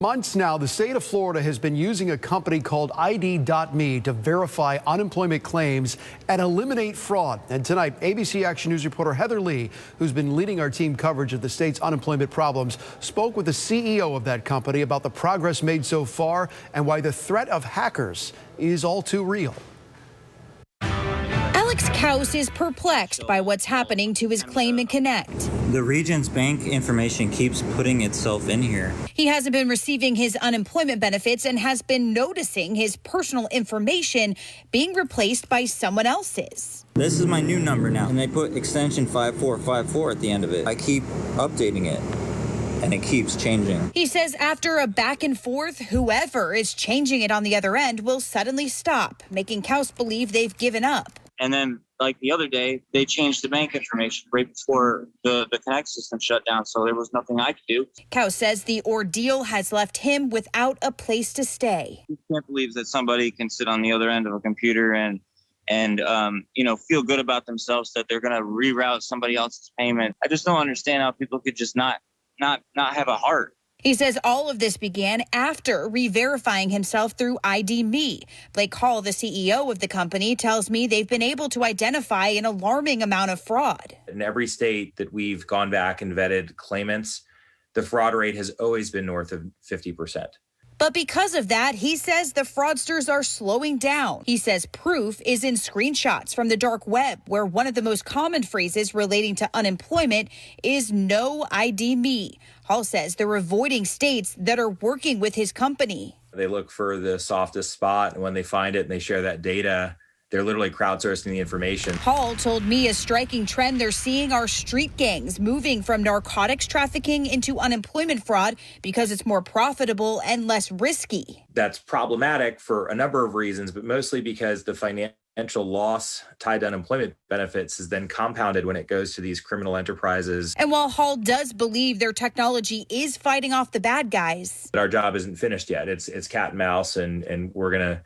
Months now, the state of Florida has been using a company called ID.me to verify unemployment claims and eliminate fraud. And tonight, ABC Action News reporter Heather Lee, who's been leading our team coverage of the state's unemployment problems, spoke with the CEO of that company about the progress made so far and why the threat of hackers is all too real. House is perplexed by what's happening to his Claimant Connect. The region's bank information keeps putting itself in here. He hasn't been receiving his unemployment benefits and has been noticing his personal information being replaced by someone else's. This is my new number now, and they put extension 5454 at the end of it. I keep updating it, and it keeps changing. He says after a back and forth, whoever is changing it on the other end will suddenly stop, making Kaus believe they've given up. And then, like the other day, they changed the bank information right before the Connect system shut down, so there was nothing I could do. Kaus says the ordeal has left him without a place to stay. I can't believe that somebody can sit on the other end of a computer and feel good about themselves that they're going to reroute somebody else's payment. I just don't understand how people could just not have a heart. He says all of this began after re-verifying himself through ID.me. Blake Hall, the CEO of the company, tells me they've been able to identify an alarming amount of fraud. In every state that we've gone back and vetted claimants, the fraud rate has always been north of 50%. But because of that, he says the fraudsters are slowing down. He says proof is in screenshots from the dark web, where one of the most common phrases relating to unemployment is no ID me. Hall says they're avoiding states that are working with his company. They look for the softest spot, and when they find it and they share that data, they're literally crowdsourcing the information. Hall told me a striking trend they're seeing are street gangs moving from narcotics trafficking into unemployment fraud because it's more profitable and less risky. That's problematic for a number of reasons, but mostly because the financial loss tied to unemployment benefits is then compounded when it goes to these criminal enterprises. And while Hall does believe their technology is fighting off the bad guys, our job isn't finished yet. It's cat and mouse, and we're going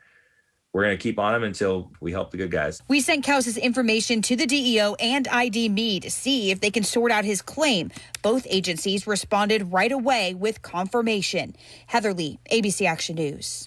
to keep on them until we help the good guys. We sent Kaus's information to the DEO and ID.me to see if they can sort out his claim. Both agencies responded right away with confirmation. Heather Lee, ABC Action News.